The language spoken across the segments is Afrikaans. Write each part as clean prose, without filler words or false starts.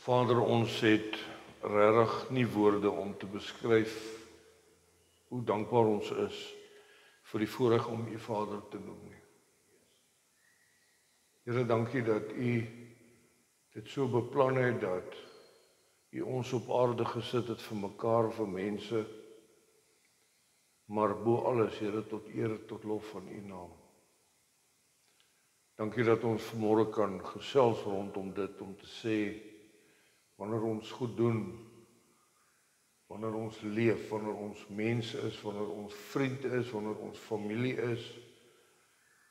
Vader, ons het regtig nie woorde om te beskryf hoe dankbaar ons is vir die voorreg om U Vader te noem nie. Here, dankie dat U dit so beplan het dat U ons op aarde gesit het vir mekaar, vir mense, maar bo alles, Here, tot eer, tot lof van U naam. Dankie dat ons vanmôre kan gesels rondom dit, om te sê, wanneer ons goed doen, wanneer ons leef, wanneer ons mens is, wanneer ons vriend is, wanneer ons familie is,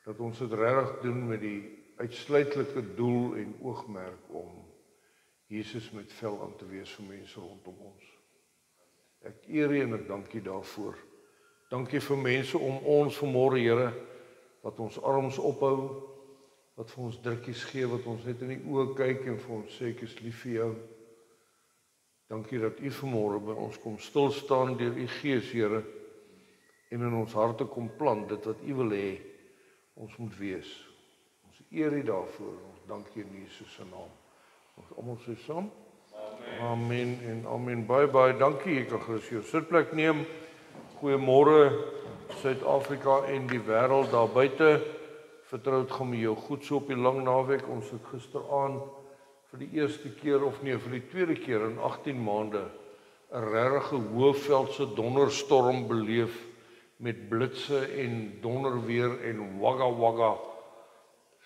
dat ons dit regtig doen met die uitsluitlike doel en oogmerk om Jesus met vel aan te wees vir mense rondom ons. Ek eer U en ek dank U daarvoor. Dankie vir mense om ons vanmôre, Here, wat ons arms ophou, wat vir ons drukkies gee, wat ons net in die oë kyk en vir ons sê ek is lief vir jou. Dankie dat U vanmôre by ons kom stil staan deur U Gees, Here, en in ons harte kom plant dit wat U wil hê ons moet wees. Ons eer U daarvoor. Ons dank U in Jesus se naam. Ons almal sê saam. Amen. Amen en amen. Baie dankie. Ek kan gerus jou sitplek neem. Goeiemôre Suid-Afrika en die wêreld daar buite. Vertrou dit gaan met jou goed so op die lang naweek. Ons het gisteraand vir die eerste keer, of nee, vir die tweede keer in 18 maande 'n regte hoëveldse donderstorm beleef met blitse en donderweer en wagga,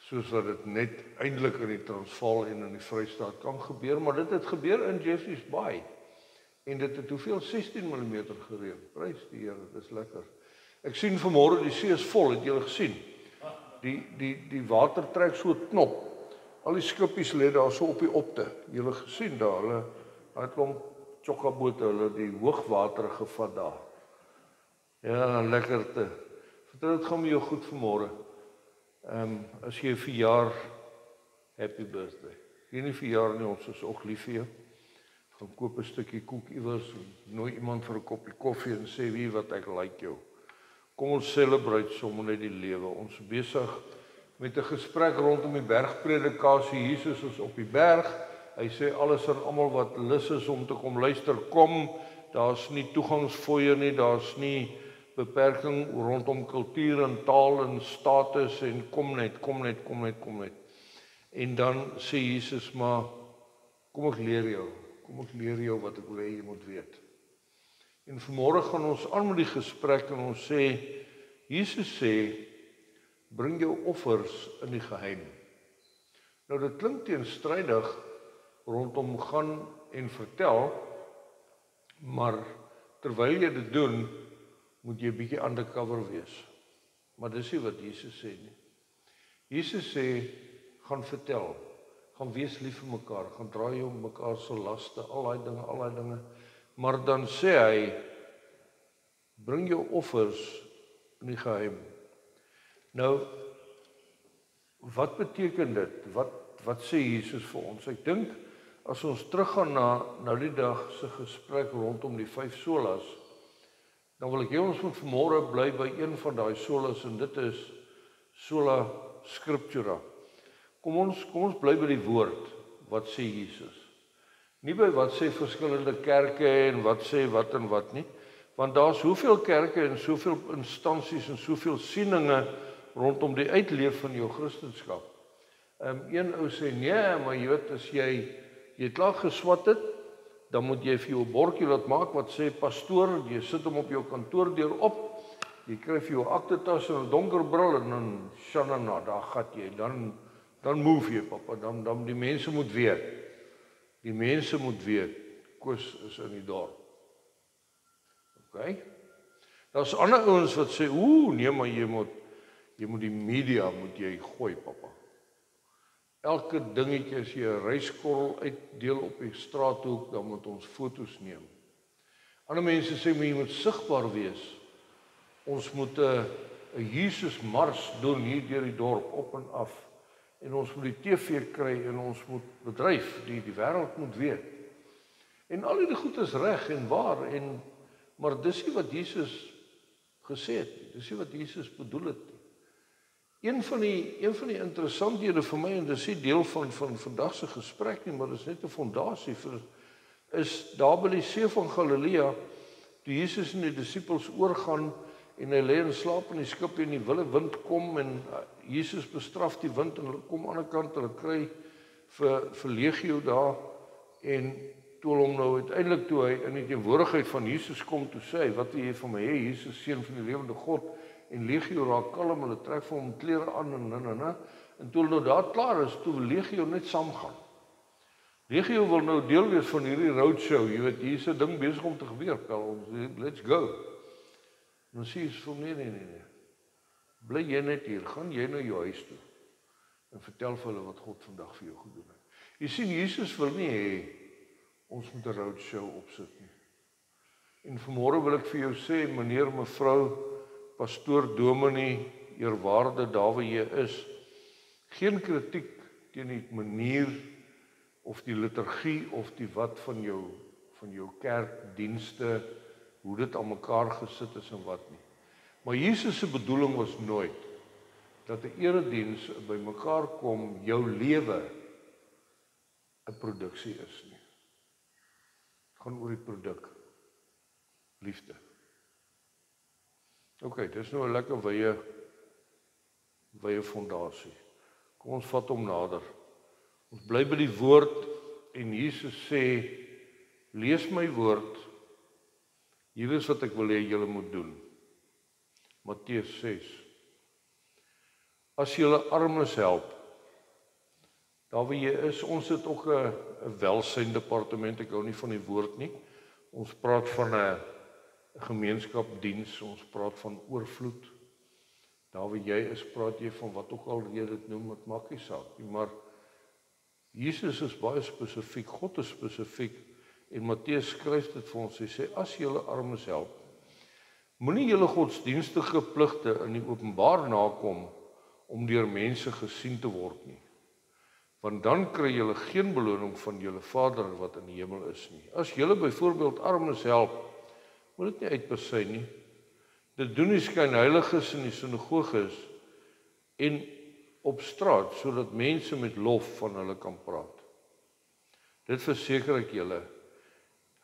soos wat dit net eintlik in die Transvaal en in die Vrystaat kan gebeur, maar dit het gebeur in Jeffreys Bay. En dit het hoeveel 16 mm gereën. Prys die Here, dit is lekker. Ek sien vanmôre die see is vol, het julle gesien? Die water trek so 'n knop. Al die skippies lê daar so op die opte. Julle gesien daar, hulle het klomp chokkabote, hulle die hoogwater gevat daar. Ja, lekkerte. Vertel dit gaan met jou goed vanmôre. As jy verjaar, happy birthday. As jy nie verjaar nie, ons is ook lief vir jou. Gaan koop 'n stukkie koek iewers, nooi iemand vir 'n koppie koffie en sê wie wat ek like jou. Kom ons celebrate sommer net die lewe. Ons is besig met 'n gesprek rondom die bergpredikasie. Jesus is op die berg. Hy sê alles en almal wat lus is om te kom luister, kom. Daar's nie toegangsfooie nie, daar's nie beperking rondom kultuur en taal en status en kom net. En dan sê Jesus, maar kom ek leer jou wat ek wil hê jy moet weet. En vanmôre gaan ons aan met die gesprek en ons sê, Jesus sê, bring jou offers in die geheim. Nou dit klink teenstrydig rondom gaan en vertel, maar terwyl jy dit doen, moet jy 'n bietjie undercover wees. Maar dis nie wat Jesus sê nie. Jesus sê, gaan vertel, gaan wees lief vir mekaar, gaan dra jou mekaar se laste, al daai dinge. Maar dan sê hy, bring jou offers in die geheim. Nou, wat beteken dit? Wat sê Jesus vir ons? Ek dink, as ons teruggaan na die dag se gesprek rondom die 5 solas, dan wil ek hê ons moet vanmôre bly by een van daai solas, en dit is sola scriptura. Kom ons bly by die woord, wat sê Jesus. Nie by wat sê verskillende kerke en wat sê wat en wat nie, want daar's soveel kerke en soveel instansies en soveel sieninge rondom die uitleef van jou Christendom. Een ou sê, nee, maar jy weet, as jy klaar geswat het, dan moet jy vir jou 'n bordjie laat maak wat sê pastoor, jy sit hom op jou kantoordeur op, jy kry vir jou aktetas en 'n donker bril en dan shanana, daar gat jy, dan move jy, papa, dan die mense moet weet. Die mense moet weet, Koos is in die dorp. OK? Daar's ander ouens wat sê, nee, maar jy moet die media moet jy gooi, papa. Elke dingetjie as jy 'n reiskorrel uitdeel op die straathoek, dan moet ons foto's neem. Ander mense sê jy moet sigbaar wees. Ons moet 'n Jesus mars doen hier deur die dorp op en af. En ons moet die TV kry en ons moet bedryf, die wêreld moet weet. En al die goed is reg en waar, maar dis nie wat Jesus gesê het nie. Dis nie wat Jesus bedoel het nie. Een van die interessanthede vir my, en dis nie deel van vandag se gesprek nie, maar dis net 'n fondasie vir, is daar by die see van Galilea, toe Jesus en die disippels oorgaan, en hy lê en slaap in die skip, en die wille wind kom, en Jesus bestraf die wind, en hulle kom aan die ander kant, hulle kry vir legio daar, en toe hom nou uiteindelik, toe hy in die teenwoordigheid van Jesus kom, toe sê hy, wat wil jy van my hê, Jesus, seun van die lewende God, en legio raak kalm, hulle trek vir hom klere aan, en toe hulle nou daar klaar is, toe wil legio net saamgaan. Legio wil nou deel wees van hierdie roadshow, jy weet, hier is 'n ding besig om te gebeur, let's go. En dan sê hy vir hom, nee, bly jy net hier, gaan jy na jou huis toe, en vertel vir hulle wat God vandag vir jou gedoen het. Jy sien, Jesus wil nie hê, ons moet 'n roadshow opsit nie. En vanmôre wil ek vir jou sê, meneer, mevrou, pastoor, dominee, eerwaarde daar waar jy is, geen kritiek teen die manier of die liturgie of die wat van jou kerkdienste, hoe dit aan mekaar gesit is en wat nie. Maar Jesus se bedoeling was nooit dat 'n erediens by mekaar kom, jou lewe 'n produksie is nie. Het gaan oor die produk, liefde. OK, dis nou 'n lekker wye fondasie. Kom ons vat hom nader. Ons bly by die woord, en Jesus sê, lees my woord, hier is wat ek wil hê julle moet doen. Matteus 6. As julle armes help, daar waar jy is, ons het ook 'n welsyndepartement, ek hou nie van die woord nie. Ons praat van 'n gemeenskapdiens, ons praat van oorvloed. Daar waar jy is, praat jy van wat ook al jy dit noem, dit maak nie saak nie, maar Jesus is baie spesifiek, God is spesifiek, en Matteus skryf dit vir ons, hy sê, as julle armes help, moenie julle godsdienstige pligte in die openbaar nakom, om deur mense gesien te word nie, want dan kry julle geen beloning van julle Vader wat in die hemel is nie. As julle byvoorbeeld armes help, moet dit nie uitpasy nie. Dit doen die skynheiliges in die sinagoges en op straat, sodat mense met lof van hulle kan praat. Dit verseker ek julle,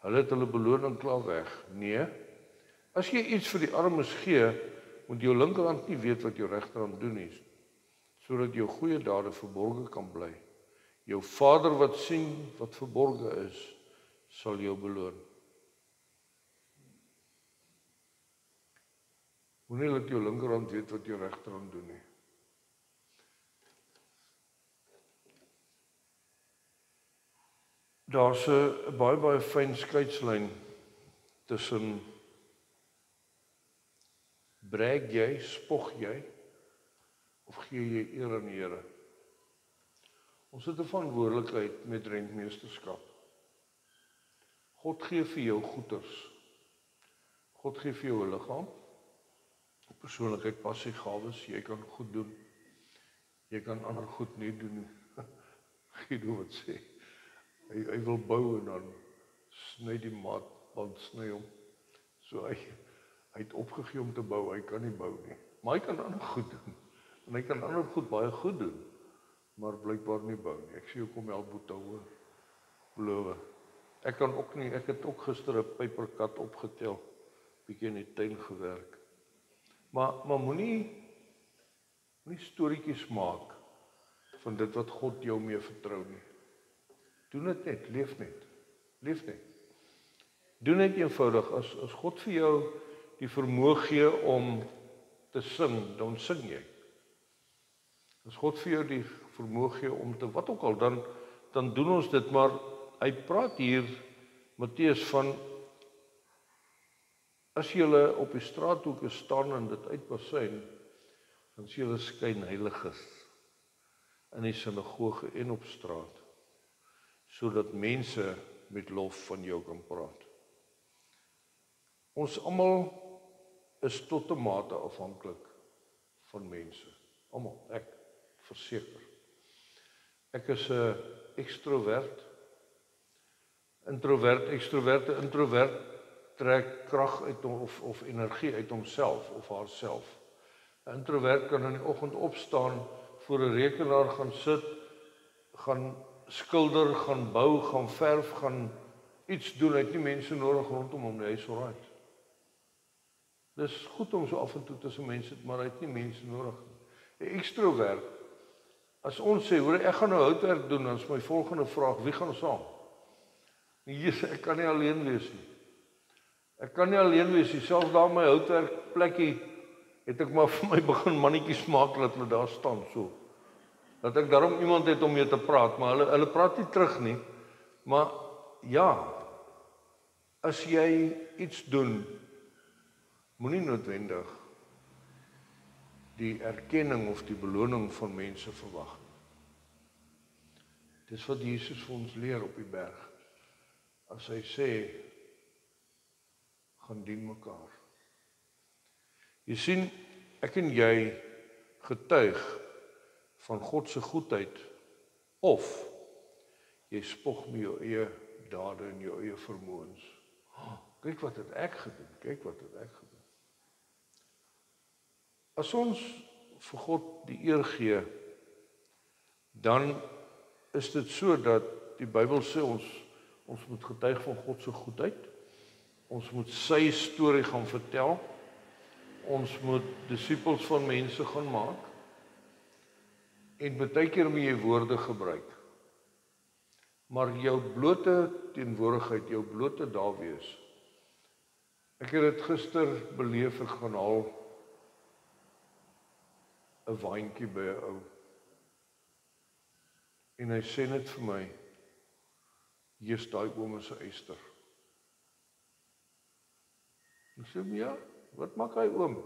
hulle het hulle beloning klaar weg. Nee, as jy iets vir die armes gee, moet jou linkerhand nie weet wat jou regterhand doen nie, sodat jou goeie dade verborge kan bly. Jou Vader wat sien wat verborge is, sal jou beloon. Moenie laat jou linkerhand weet wat jou regterhand doen nie. Daar's 'n baie fyn skeidslyn tussen brag jy, spog jy, of gee jy eer aan die Here? Ons het 'n verantwoordelikheid met rentmeesterskap. God gee vir jou goeders. God gee vir jou 'n liggaam, persoonlikheid, passie, gawes, jy kan goed doen. Jy kan ander goed nie doen nie. Guido wat sê. Hy wil bou en dan sny die maatband sny hom. So hy het opgegee om te bou, hy kan nie bou nie. Maar hy kan ander goed doen. En hy kan ander goed baie goed doen, maar blykbaar nie bou nie. Ek sê hoekom Elboetoue beloof. Ek kan ook nie, ek het ook gister 'n pyperkat opgetel, bietjie in die tuin gewerk. Maar moenie storieetjies maak van dit wat God jou mee vertrou nie. Doen dit net, leef net. Doen net eenvoudig, as God vir jou die vermoë gee om te sing, dan sing jy. As God vir jou die vermoë gee om te wat ook al, dan doen ons dit, maar hy praat hier, Matteus, van as julle op die straathoeke staan en dit uitpasyn, dan is julle skynheiliges in die sinagoge en op straat, sodat mense met lof van jou kan praat. Ons almal is tot 'n mate afhanklik van mense. Almal, ek verseker. Ek is 'n ekstrovert. Introvert trek krag uit of energie uit homself of haarself 'n introvert kan in die oggend opstaan, voor 'n rekenaar gaan sit, gaan skilder, gaan bou, gaan verf, gaan iets doen. Hy het nie mense nodig rondom hom nie, hy is alright. Dis goed om so af en toe tussen mense te, maar hy het nie mense nodig nie. 'n Ekstrovert, as ons sê, hoor, ek gaan nou houtwerk doen, dan is my volgende vraag, wie gaan saam? Jesus, ek kan nie alleen wees nie. Ek kan nie alleen wees nie, selfs daar my houtwerk plekkie, het ek maar vir my begin mannetjies maak, dat hulle daar staan, so. Dat ek daarom iemand het om mee te praat, maar hulle praat nie terug nie. Maar ja, as jy iets doen, moenie noodwendig die erkenning of die beloning van mense verwag. Dis wat Jesus vir ons leer op die berg. As hy sê, gaan dien mekaar. Jy sien, ek en jy getuig van God se goedheid, of jy spog met jou eie dade en jou eie vermoëns. Kyk wat het ek gedoen, kyk wat het ek gedoen. As ons vir God die eer gee, dan is dit so dat die Bybel sê ons moet getuig van God se goedheid, ons moet sy storie gaan vertel, ons moet disippels van mense gaan maak, en baie keer moet jy woorde gebruik. Maar jou blote teenwoordigheid, jou blote daar wees. Ek het dit gister beleef, ek gaan haal 'n waantjie by 'n ou. En hy sê net vir my, hier's daai oom is 'n eyster. Ek sê, ja, wat maak hy oom?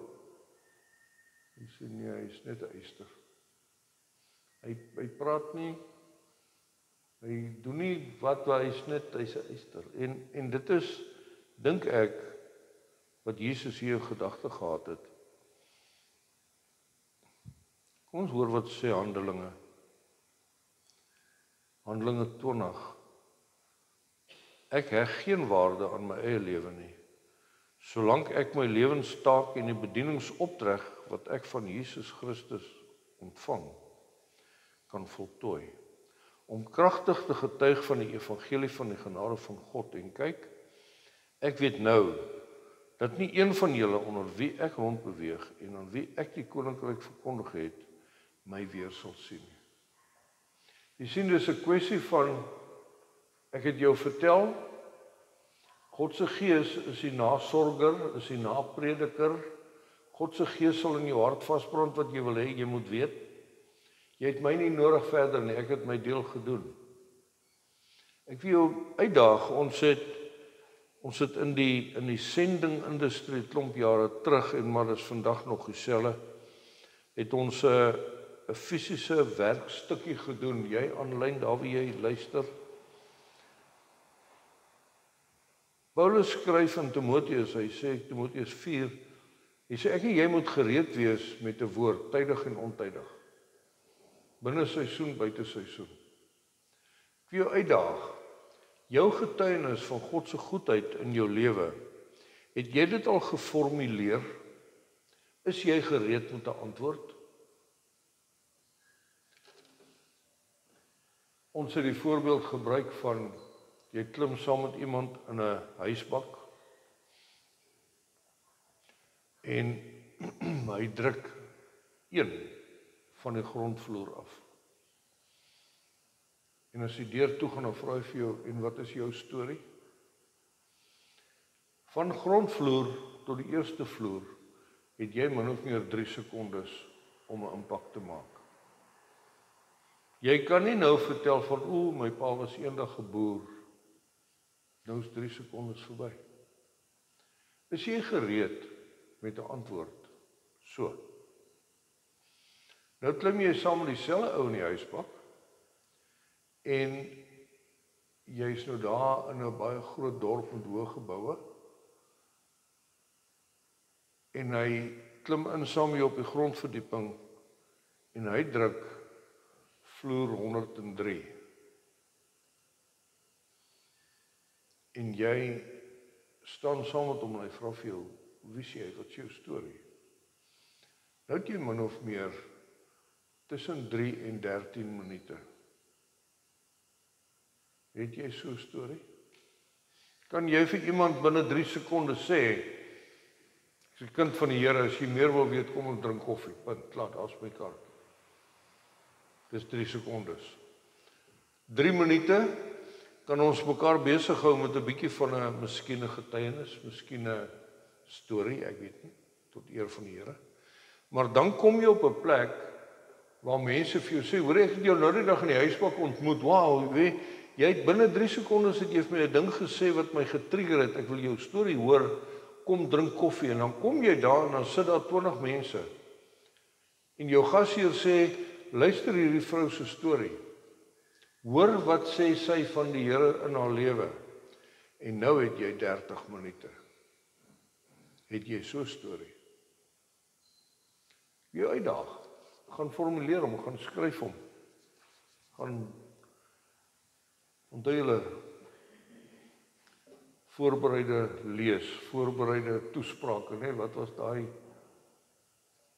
Hy sê, nee, hy is net 'n eyster. Hy praat nie, hy doen nie wat hy's 'n eyster. En dit is, dink ek, wat Jesus hier in gedagte gehad het. Kom ons hoor wat sê Handelinge. Handelinge 20. Ek heg geen waarde aan my eie lewe nie. Solank ek my lewenstaak en die bedieningsopdrag wat ek van Jesus Christus ontvang, kan voltooi. Om kragtig te getuig van die evangelie van die genade van God. En kyk, ek weet nou, dat nie een van julle onder wie ek rondbeweeg en aan wie ek die koninkryk verkondig het, my weer sal sien. Jy sien, dis 'n kwessie van, ek het jou vertel, God se gees is die nasorger, is die naprediker. God se gees sal in jou hart vasbrand wat jy wil hê, jy moet weet. Jy het my nie nodig verder nie, ek het my deel gedoen. Ek wil jou uitdaag, ons het in die sendingindustrie klomp jare terug, en maar dis vandag nog dieselfde, het ons 'n fisiese werkstukkie gedoen, jy aanlyn, daar wie jy luister. Paulus skryf in Timoteus, hy sê, Timoteus 4, hy sê, ek en jy moet gereed wees met 'n woord, tydig en ontydig. Binne seisoen, buite seisoen. Ek wil jou uitdaag, jou getuienis van God se goedheid in jou lewe, het jy dit al geformuleer? Is jy gereed met 'n antwoord? Ons het die voorbeeld gebruik van, jy klim saam met iemand in 'n huisbak, en hy druk een van die grondvloer af. En as die deur toe gaan, dan vra hy vir jou, en wat is jou storie? Van grondvloer tot die eerste vloer, het jy min of meer 3 sekondes om 'n impak te maak. Jy kan nie nou vertel van, my pa was eendag 'n boer. Nou is 3 sekondes verby. Is jy gereed met 'n antwoord? So. Nou klim jy saam met dieselfde ou in die huisbak, en jy is nou daar in 'n baie groot dorp met hoë geboue, en hy klim in saam met jou op die grondverdieping, en hy druk vloer 103. En jy staan saam met hom en hy vra vir jou, wie is jy, wat is jou storie? Nou het jy min of meer tussen 3 en 13 minute. Het jy so 'n storie? Kan jy vir iemand binne 3 sekondes sê, as 'n kind van die Here, as jy meer wil weet, kom en drink koffie, punt, klaar, daar's my kaart. Dis 3 sekondes. 3 minute kan ons mekaar besig hou met 'n bietjie van 'n miskien 'n getuienis, miskien 'n storie, ek weet nie, tot eer van die Here. Maar dan kom jy op 'n plek waar mense vir jou sê, hoor, ek het jou nou die dag in die huisbak ontmoet. Wow, jy het binne 3 sekondes het jy vir my 'n ding gesê wat my getrigger het. Ek wil jou storie hoor. Kom drink koffie en dan kom jy daar en dan sit daar 20 mense. En jou gasheer sê, luister hierdie vrou se storie. Hoor wat sê sy van die Here in haar lewe. En nou het jy 30 minute. Het jy so 'n storie? Jy uitdaag. Gaan formuleer hom, gaan skryf hom. Gaan onthou julle voorbereide lees, voorbereide toesprake, nee, wat was daai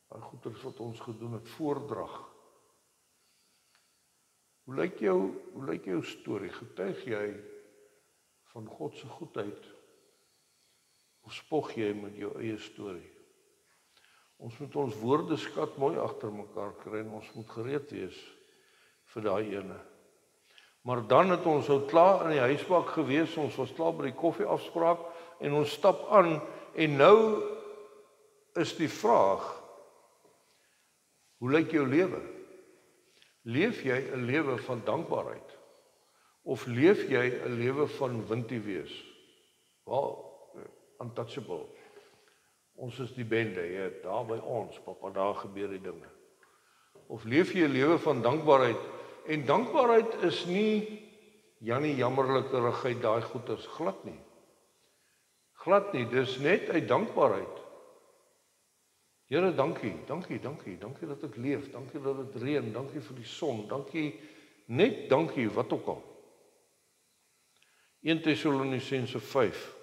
goeders wat ons gedoen het, voordrag. Hoe lyk jou storie? Getuig jy van God se goedheid? Of spog jy met jou eie storie? Ons moet ons woordeskat mooi agter mekaar kry en ons moet gereed wees vir daai ene. Maar dan het ons nou klaar in die huisbak gewees, ons was klaar by die koffieafspraak en ons stap aan en nou is die vraag, hoe lyk jou lewe? Leef jy 'n lewe van dankbaarheid? Of leef jy 'n lewe van wintie wees? Well, untouchable. Ons is die bende, daar by ons, papa, daar gebeur die dinge. Of leef jy 'n lewe van dankbaarheid? En dankbaarheid is nie Jannie jammerlikerigheid, daai goeders, glad nie. Glad nie, dis net uit dankbaarheid. Here, dankie dat ek leef, dankie dat dit reën, dankie vir die son, dankie, wat ook al. 1 Tessalonisense 5.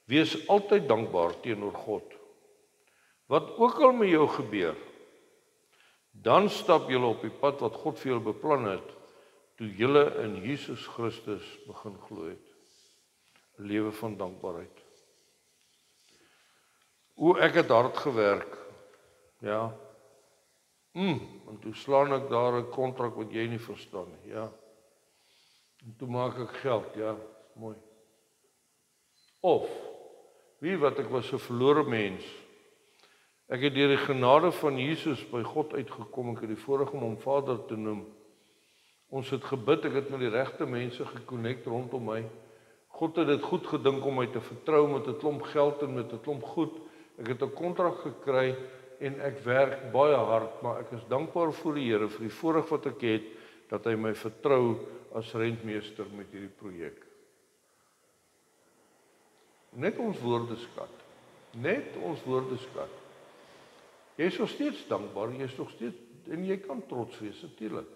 Wees altyd dankbaar teenoor God. Wat ook al met jou gebeur, dan stap julle op die pad wat God vir julle beplan het, toe julle in Jesus Christus begin glo het. 'n Lewe van dankbaarheid. Ek het hard gewerk, ja. En toe slaan ek daar 'n kontrak wat jy nie verstaan nie, ja. En toe maak ek geld, ja, mooi. Of, wat ek was 'n verlore mens. Ek het deur die genade van Jesus by God uitgekom, ek het die voorreg om hom Vader te noem. Ons het gebid, ek het met die regte mense gekonnekt rondom my. God het dit goed gedink om my te vertrou met 'n klomp geld en met 'n klomp goed. Ek het 'n kontrak gekry en ek werk baie hard, maar ek is dankbaar vir die Here vir die voorreg wat ek het, dat hy my vertrou as rentmeester met hierdie projek. Net ons woordeskat. Jy is nog steeds dankbaar, jy is nog steeds, en jy kan trots wees, natuurlik.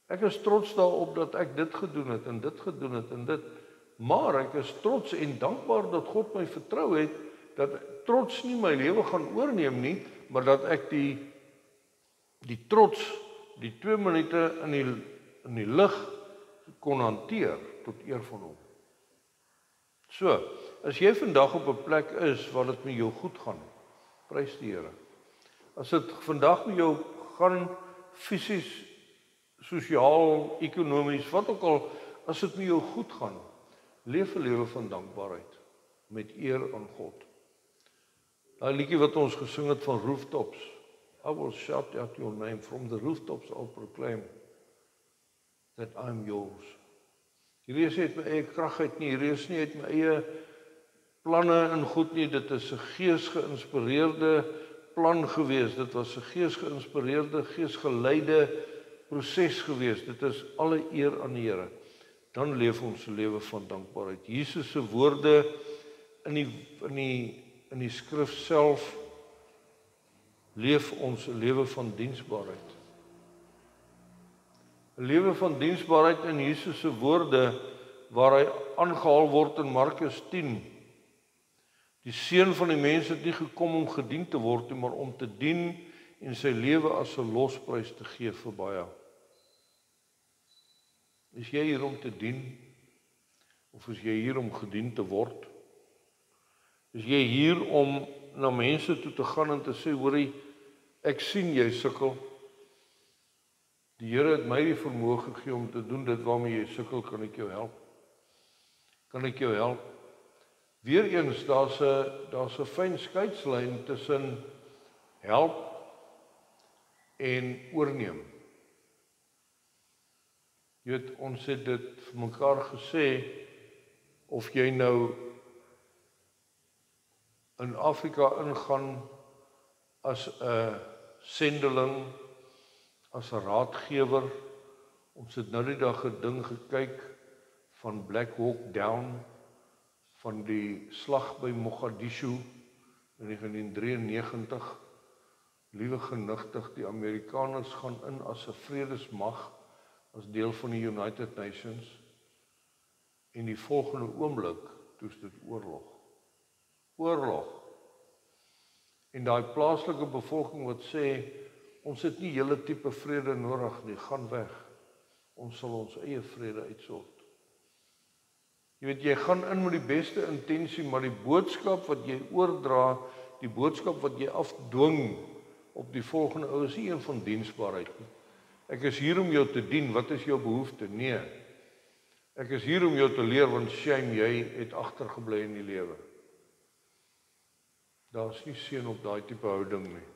Ek is trots daarop dat ek dit gedoen het, en dit, maar ek is trots en dankbaar dat God my vertrou het, dat trots nie my lewe gaan oorneem nie, maar dat ek die trots, die 2 minute in die lig kon hanteer, tot eer van hom. So, as jy vandag op 'n plek is waar dit met jou goed gaan, prys die Here. As dit vandag met jou gaan fisies, sosiaal, ekonomies, wat ook al, as dit met jou goed gaan, leef 'n lewe van dankbaarheid met eer aan God. Daai liedjie wat ons gesing het van rooftops. I will shout out your name from the rooftops, I'll proclaim that I'm yours. Hierdie is nie uit my eie krag uit nie, hierdie is nie uit my eie planne en goed nie, dit is 'n gees-geïnspireerde plan gewees, dit was 'n gees-geïnspireerde, gees-geleide proses gewees, dit is alle eer aan die Here. Dan leef ons 'n lewe van dankbaarheid. Jesus se woorde in die skrif self, leef ons 'n lewe van diensbaarheid. 'n Lewe van diensbaarheid in Jesus se woorde, waar hy aangehaal word in Markus 10. Die seun van die mens het nie gekom om gedien te word, maar om te dien en sy lewe as 'n losprys te gee vir baie. Is jy hier om te dien, of is jy hier om gedien te word? Is jy hier om na mense toe te gaan en te sê, hoorie, ek sien jy sukkel. Die Here het my die vermoë gegee om te doen dit waarmee jy sukkel, kan ek jou help? Kan ek jou help? Weereens, daar's 'n fyn skeidslyn tussen help en oorneem. Jy weet, ons het dit vir mekaar gesê, of jy nou in Afrika ingaan as 'n sendeling, as 'n raadgewer. Ons het nou die dag 'n ding gekyk van Black Hawk Down, van die slag by Mogadishu in 1993. Liewe genigtig, die Amerikaners gaan in as 'n vredesmag, as deel van die United Nations, en die volgende oomblik, toe is dit oorlog. Oorlog. En daai plaaslike bevolking wat sê, ons het nie hele tipe vrede nodig nie, gaan weg. Ons sal ons eie vrede uitsort. Jy weet, jy gaan in met die beste intensie, maar die boodskap wat jy oordra, die boodskap wat jy afdwing op die volgende ou, is nie een van diensbaarheid nie. Ek is hier om jou te dien, wat is jou behoefte? Nee. Ek is hier om jou te leer, want shame, jy het agtergebly in die lewe. Daar is nie seën op daai tipe houding nie.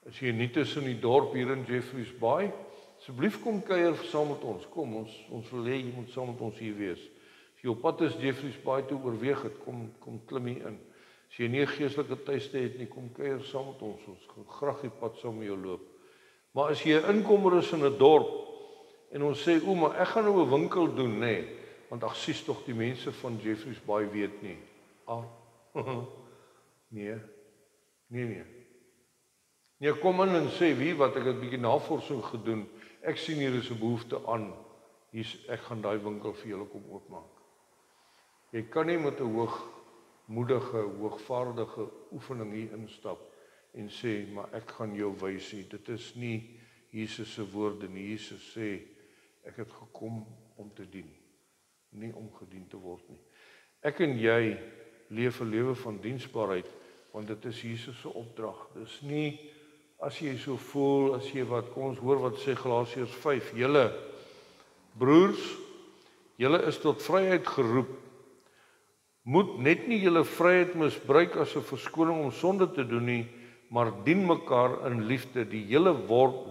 As jy nie tussen die dorp hier in Jeffreys Bay, asseblief kom kuier saam met ons. Kom, ons wil hê jy moet saam met ons hier wees. As jy op pad is Jeffreys Bay toe oorweeg het, kom klim hier in. As jy nie 'n geestelike tuiste het nie, kom kuier saam met ons. Ons gaan graag die pad saam met jou loop. Maar as jy 'n inkomer is in 'n dorp en ons sê, maar ek gaan nou 'n winkel doen, nê, want ag sies tog die mense van Jeffreys Bay weet nie. Nee. Nee, kom in en sê, wie wat, ek het 'n bietjie navorsing gedoen. Ek sien hier is 'n behoefte aan. Ek gaan daai winkel vir julle kom oopmaak. Jy kan nie met 'n hoogmoedige, hoogvaardige oefening hier instap en sê, maar ek gaan jou wys nie. Dit is nie Jesus se woorde nie. Jesus sê, ek het gekom om te dien, nie om gedien te word nie. Ek en jy leef 'n lewe van diensbaarheid, want dit is Jesus se opdrag. Dis nie, as jy so voel, as jy wat, kom ons hoor wat sê Galasiërs 5, julle broers, julle is tot vryheid geroep. Moet net nie julle vryheid misbruik as 'n verskoning om sonde te doen nie, maar dien mekaar in liefde. Die hele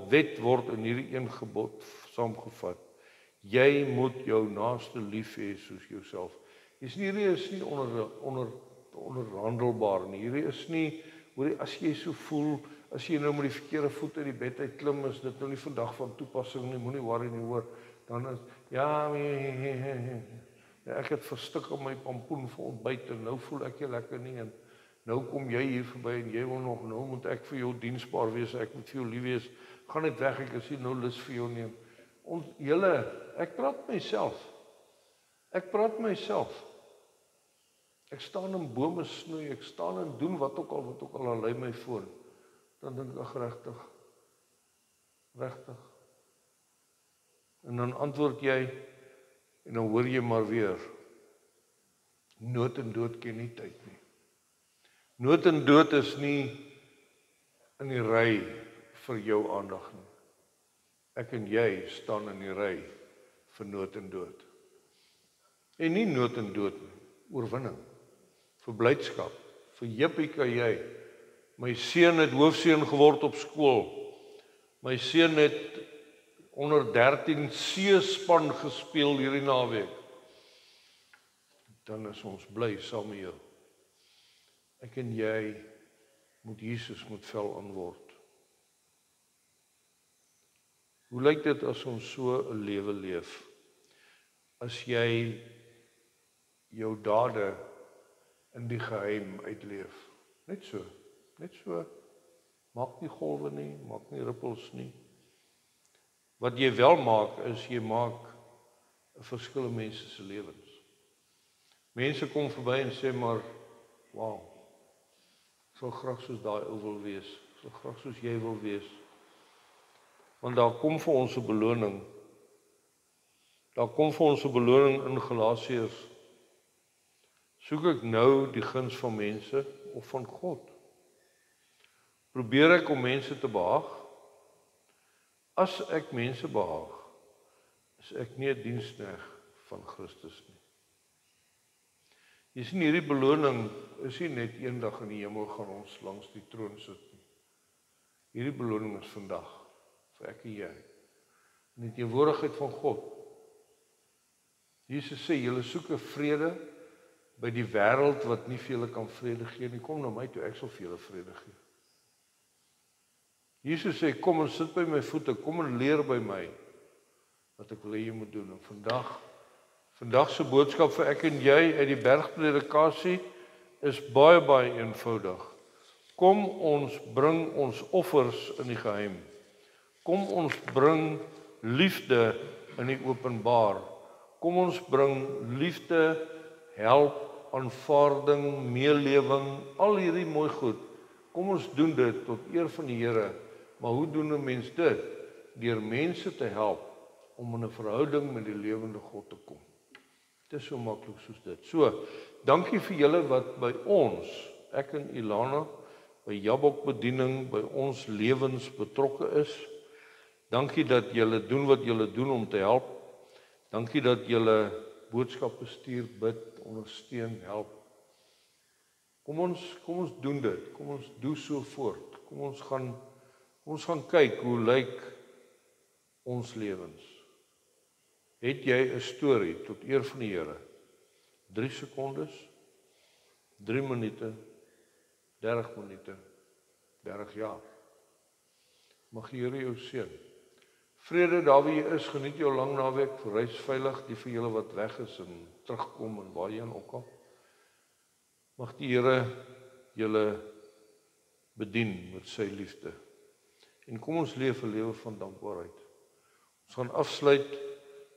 wet word in hierdie een gebod saamgevat. Jy moet jou naaste lief hê soos jouself. Hierdie is nie onderhandelbaar nie. Hierdie is nie, hoor, as jy so voel, as jy nou met die verkeerde voet uit die bed uit klim, is dit nou nie vandag van toepassing nie, moenie worry nie, hoor. Dan is, ek het verstik op my pampoen vir ontbyt en nou voel ek nie lekker nie en nou kom jy hier verby en jy wil nog, nou moet ek vir jou diensbaar wees, ek moet vir jou lief wees, gaan net weg, ek is nie nou lus vir jou neem. Ek praat myself. Ek staan in bome snoei, ek staan en doen wat ook al lei my voor. Dan dink ek regtig. En dan antwoord jy, en dan hoor jy maar weer, nood en dood ken nie tyd nie. Nood en dood is nie in die ry vir jou aandag nie. Ek en jy staan in die ry vir nood en dood. En nie nood en dood nie, oorwinning, vir blydskap, vir jippie kan jy. My seun het hoofseun geword op skool. My seun het onder 13 C-span gespeel hierdie naweek. Dan is ons bly saam met jou. Ek en jy moet Jesus met vel antwoord. Hoe lyk dit as ons so 'n lewe leef? As jy jou dade in die geheim uitleef. Net so. Maak nie golwe nie, maak nie rippels nie. Wat jy wel maak, is jy maak 'n verskil in mense se lewens. Mense kom verby en sê maar, wow, ek sal graag soos daai ou wil wees. Ek so graag soos jy wil wees. Want daar kom vir ons 'n beloning. Daar kom vir ons 'n beloning in Galasiërs. Soek ek nou die guns van mense of van God? Probeer ek om mense te behaag? As ek mense behaag, is ek nie 'n diensknegt van Christus nie. Jy sien, hierdie beloning is nie net eendag in die hemel gaan ons langs die troon sit nie. Hierdie beloning is vandag, vir ek en jy, in die teenwoordigheid van God. Jesus sê, julle soek 'n vrede by die wêreld wat nie vir julle kan vrede gee nie. Kom na my toe, ek sal vir julle vrede gee. Jesus sê, kom en sit by my voete, kom en leer by my wat ek wil hê jy moet doen. En vandag se boodskap vir ek en jy uit die bergpredikasie is baie, baie eenvoudig. Kom ons bring ons offers in die geheim. Kom ons bring liefde in die openbaar. Kom ons bring liefde, help, aanvaarding, meelewing, al hierdie mooi goed. Kom ons doen dit tot eer van die Here. Maar hoe doen 'n mens dit? Deur mense te help om in 'n verhouding met die lewende God te kom. Dit is so maklik soos dit. So, dankie vir julle wat by ons, ek en Ilana, by Jabok bediening, by ons lewens betrokke is. Dankie dat julle doen wat julle doen om te help. Dankie dat julle boodskappe stuur, bid, ondersteun, help. Kom ons doen dit. Kom ons doen so voort. Kom ons gaan kyk hoe lyk ons lewens. Het jy 'n storie tot eer van die Here? 3 sekondes, 3 minute, 30 minute, 30 jaar. Mag die Here jou seën. Vrede daar waar jy is, geniet jou lang naweek, reis veilig, die vir julle wat weg is en terugkom en waarheen ook al. Mag die Here julle bedien met sy liefde. En kom ons leef 'n lewe van dankbaarheid. Ons gaan afsluit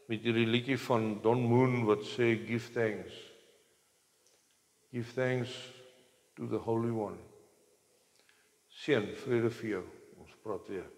met hierdie liedjie van Don Moon wat sê give thanks. Give thanks to the Holy One. Seën, vrede vir jou. Ons praat weer.